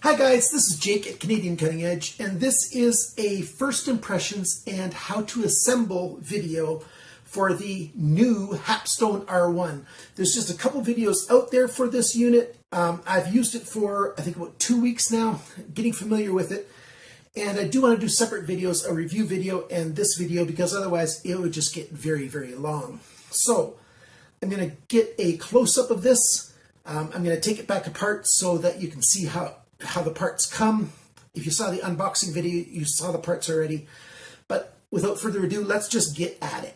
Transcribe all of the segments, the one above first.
Hi guys, this is Jake at Canadian Cutting Edge, and this is a first impressions and how to assemble video for the new Hapstone R1. There's just a couple videos out there for this unit. I've used it for I think about 2 weeks now, getting familiar with it. And I do want to do separate videos, a review video and this video, because otherwise it would just get very, very long. So I'm going to get a close-up of this. I'm going to take it back apart so that you can see how the parts come. If you saw the unboxing video, you saw the parts already. But without further ado, let's just get at it.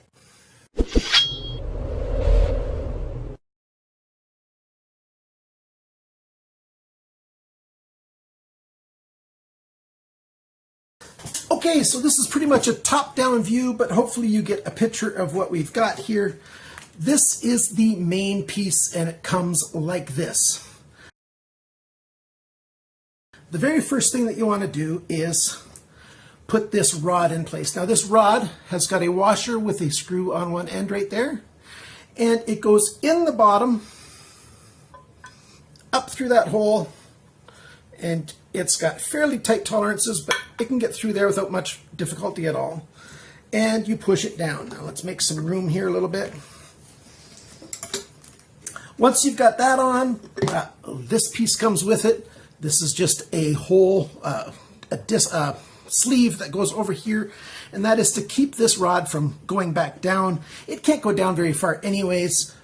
Okay, so this is pretty much a top-down view, but hopefully you get a picture of what we've got here. This is the main piece, and it comes like this. The very first thing that you want to do is put this rod in place. Now this rod has got a washer with a screw on one end right there, and it goes in the bottom, up through that hole, and it's got fairly tight tolerances, but it can get through there without much difficulty at all. And you push it down. Now let's make some room here a little bit. Once you've got that on, this piece comes with it. This is just a whole sleeve that goes over here, and that is to keep this rod from going back down. It can't go down very far anyways,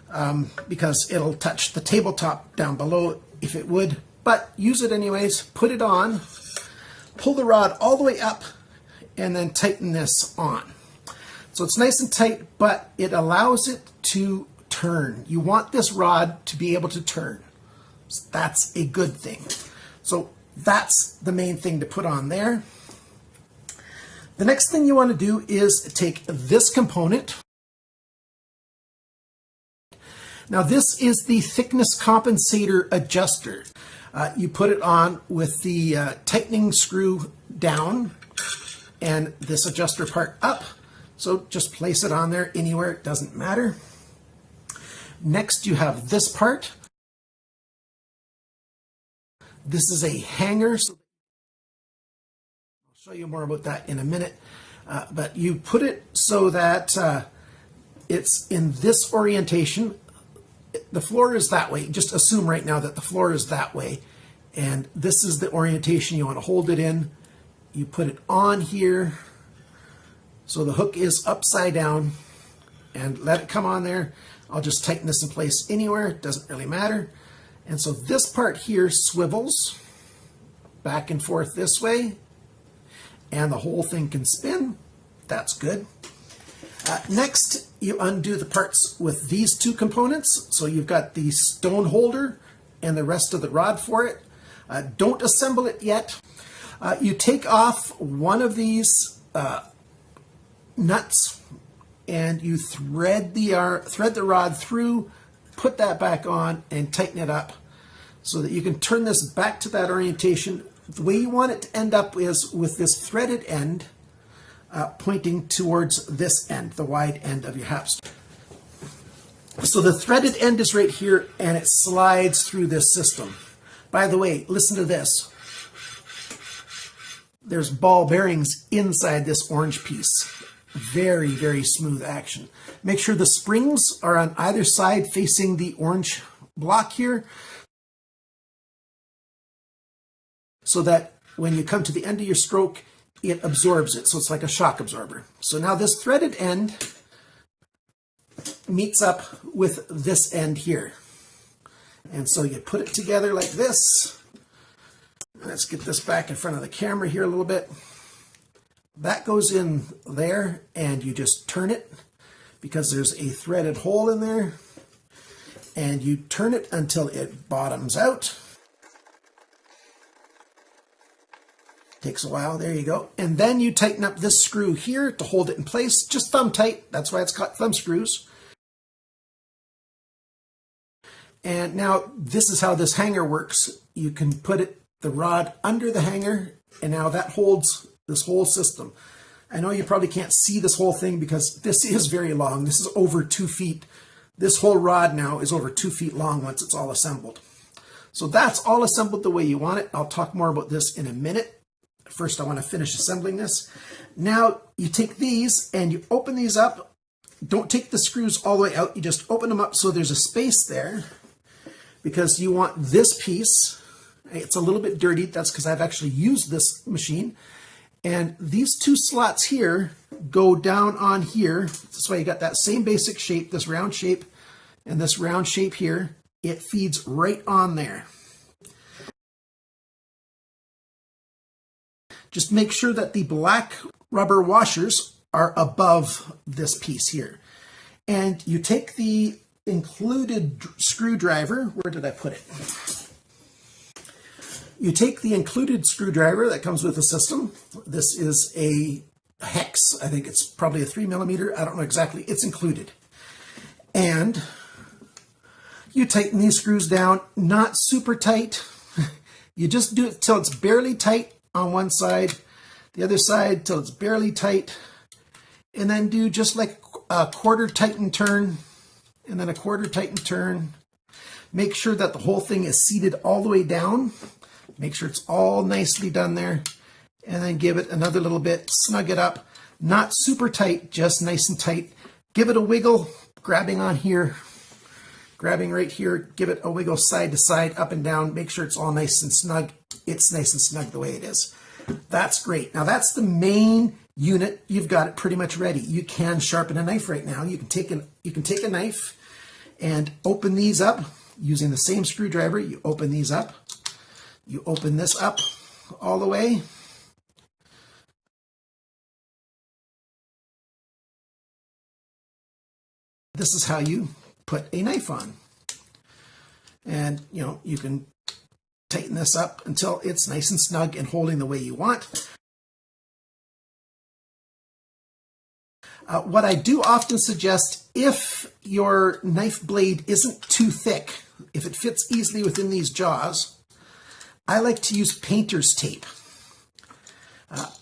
because it'll touch the tabletop down below if it would, but use it anyways. Put it on, pull the rod all the way up, and then tighten this on. So it's nice and tight, but it allows it to turn. You want this rod to be able to turn. So that's a good thing. So that's the main thing to put on there. The next thing you want to do is take this component. Now this is the thickness compensator adjuster. You put it on with the tightening screw down and this adjuster part up. So just place it on there anywhere, it doesn't matter. Next you have this part. This is a hanger. So I'll show you more about that in a minute. But you put it so that it's in this orientation. The floor is that way. Just assume right now that the floor is that way. And this is the orientation you want to hold it in. You put it on here. So the hook is upside down. And let it come on there. I'll just tighten this in place anywhere. It doesn't really matter. And so this part here swivels back and forth this way, and the whole thing can spin. That's good. Next, you undo the parts with these two components. So you've got the stone holder and the rest of the rod for it. Don't assemble it yet. You take off one of these nuts, and you thread the rod through, put that back on, and tighten it up so that you can turn this back to that orientation. The way you want it to end up is with this threaded end pointing towards this end, the wide end of your Hapstone. So the threaded end is right here, and it slides through this system. By the way, listen to this. There's ball bearings inside this orange piece. Very, very smooth action. Make sure the springs are on either side facing the orange block here, so that when you come to the end of your stroke, it absorbs it. So it's like a shock absorber. So now this threaded end meets up with this end here. And so you put it together like this. Let's get this back in front of the camera here a little bit. That goes in there, and you just turn it because there's a threaded hole in there, and you turn it until it bottoms out. Takes a while. There you go. And then you tighten up this screw here to hold it in place. Just thumb tight. That's why it's got thumb screws. And now this is how this hanger works. You can put the rod under the hanger, and now that holds this whole system. I know you probably can't see this whole thing because this is very long. This is over 2 feet. This whole rod now is over 2 feet long once it's all assembled. So that's all assembled the way you want it. I'll talk more about this in a minute. First, I want to finish assembling this. Now, you take these and you open these up. Don't take the screws all the way out. You just open them up so there's a space there, because you want this piece. It's a little bit dirty. That's because I've actually used this machine. And these two slots here go down on here. That's why you got that same basic shape, this round shape and this round shape here. It feeds right on there. Just make sure that the black rubber washers are above this piece here. And you take the included screwdriver. Where did I put it? You take the included screwdriver that comes with the system. This is a hex. I think it's probably a 3mm. I don't know exactly. It's included. And you tighten these screws down, not super tight. You just do it till it's barely tight on one side, the other side till it's barely tight, and then do just like a quarter tighten turn, and then a quarter tighten turn. Make sure that the whole thing is seated all the way down. Make sure it's all nicely done there, and then give it another little bit, snug it up. Not super tight, just nice and tight. Give it a wiggle, grabbing on here, grabbing right here, give it a wiggle side to side, up and down. Make sure it's all nice and snug. It's nice and snug the way it is. That's great. Now that's the main unit. You've got it pretty much ready. You can sharpen a knife right now. You can take a knife and open these up using the same screwdriver. You open these up. You open this up all the way. This is how you put a knife on. And, you can tighten this up until it's nice and snug and holding the way you want. What I do often suggest, if your knife blade isn't too thick, if it fits easily within these jaws, I like to use painter's tape.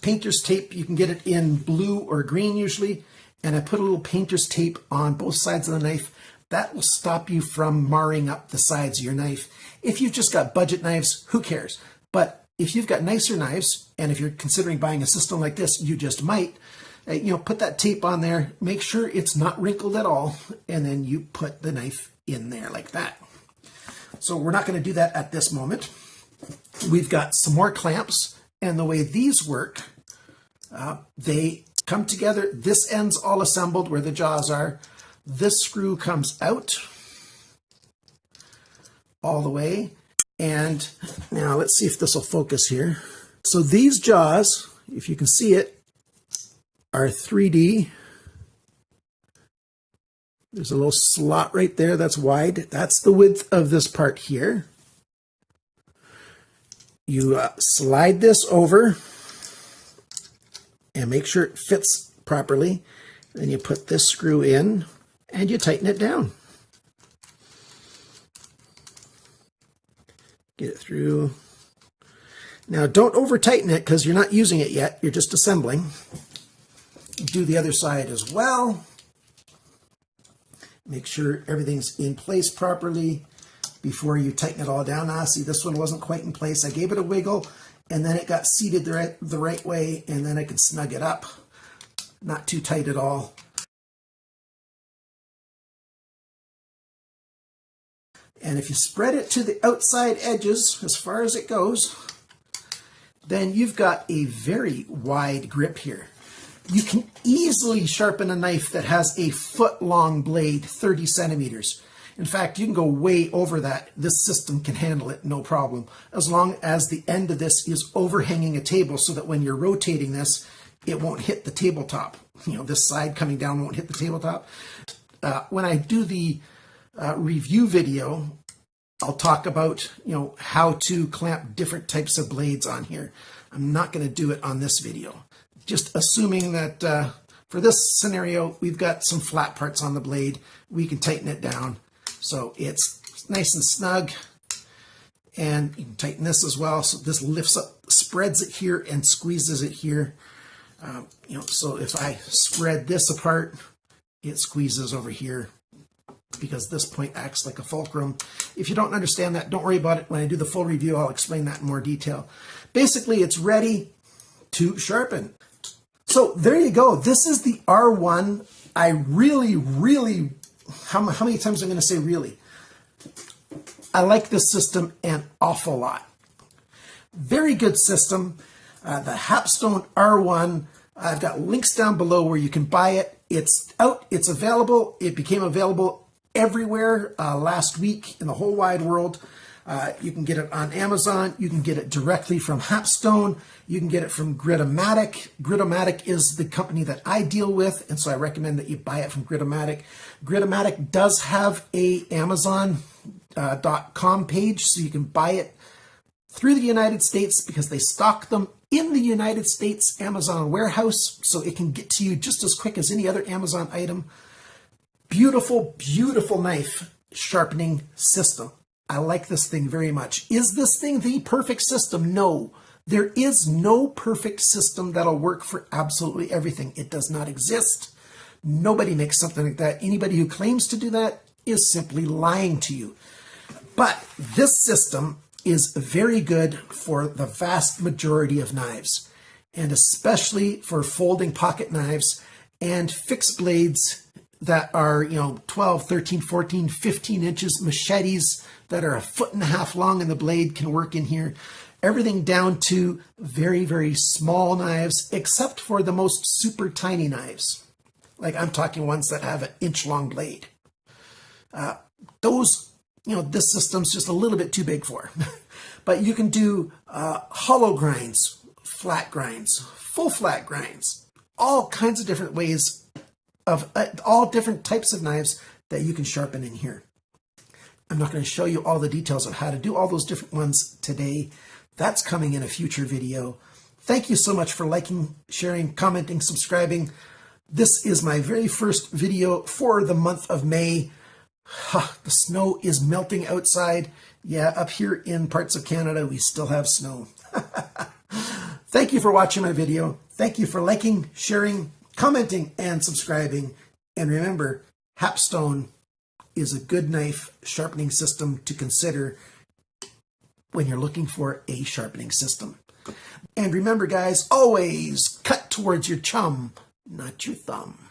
Painter's tape, you can get it in blue or green usually, and I put a little painter's tape on both sides of the knife. That will stop you from marring up the sides of your knife. If you've just got budget knives, who cares? But if you've got nicer knives, and if you're considering buying a system like this, you just might, put that tape on there, make sure it's not wrinkled at all, and then you put the knife in there like that. So we're not going to do that at this moment. We've got some more clamps, and the way these work, they come together. This end's all assembled where the jaws are. This screw comes out all the way. And now let's see if this will focus here. So these jaws, if you can see it, are 3D. There's a little slot right there that's wide. That's the width of this part here. You slide this over and make sure it fits properly. Then you put this screw in and you tighten it down. Get it through. Now don't over tighten it because you're not using it yet. You're just assembling. Do the other side as well. Make sure everything's in place properly before you tighten it all down. Now, see, this one wasn't quite in place. I gave it a wiggle, and then it got seated the right way, and then I could snug it up. Not too tight at all. And if you spread it to the outside edges as far as it goes, then you've got a very wide grip here. You can easily sharpen a knife that has a foot-long blade, 30 centimeters. In fact, you can go way over that. This system can handle it, no problem, as long as the end of this is overhanging a table so that when you're rotating this, it won't hit the tabletop. This side coming down won't hit the tabletop. When I do the review video, I'll talk about, how to clamp different types of blades on here. I'm not going to do it on this video. Just assuming that for this scenario, we've got some flat parts on the blade. We can tighten it down so it's nice and snug. And you can tighten this as well. So this lifts up, spreads it here and squeezes it here. So if I spread this apart, it squeezes over here because this point acts like a fulcrum. If you don't understand that, don't worry about it. When I do the full review, I'll explain that in more detail. Basically, it's ready to sharpen. So there you go. This is the R1. I really, how many times am I going to say really? I like this system an awful lot. Very good system. The Hapstone R1. I've got links down below where you can buy it. It's out. It's available. It became available everywhere last week in the whole wide world. You can get it on Amazon. You can get it directly from Hapstone. You can get it from Gritomatic. Gritomatic is the company that I deal with, and so I recommend that you buy it from Gritomatic. Gritomatic does have a Amazon.com page, so you can buy it through the United States because they stock them in the United States Amazon warehouse, so it can get to you just as quick as any other Amazon item. Beautiful, beautiful knife sharpening system. I like this thing very much. Is this thing the perfect system? No. There is no perfect system that'll work for absolutely everything. It does not exist. Nobody makes something like that. Anybody who claims to do that is simply lying to you. But this system is very good for the vast majority of knives, and especially for folding pocket knives and fixed blades that are, 12, 13, 14, 15 inches. Machetes that are 1.5 feet long in the blade can work in here. Everything down to very, very small knives, except for the most super tiny knives. Like I'm talking ones that have an inch-long blade. Those, this system's just a little bit too big for. But you can do hollow grinds, flat grinds, full flat grinds, all kinds of different ways of all different types of knives that you can sharpen in here. I'm not going to show you all the details of how to do all those different ones today. That's coming in a future video. Thank you so much for liking, sharing, commenting, subscribing. This is my very first video for the month of May. The snow is melting outside. Yeah, up here in parts of Canada, we still have snow. Thank you for watching my video. Thank you for liking, sharing, commenting, and subscribing. And remember, Hapstone is a good knife sharpening system to consider when you're looking for a sharpening system. And remember, guys, always cut towards your chum, not your thumb.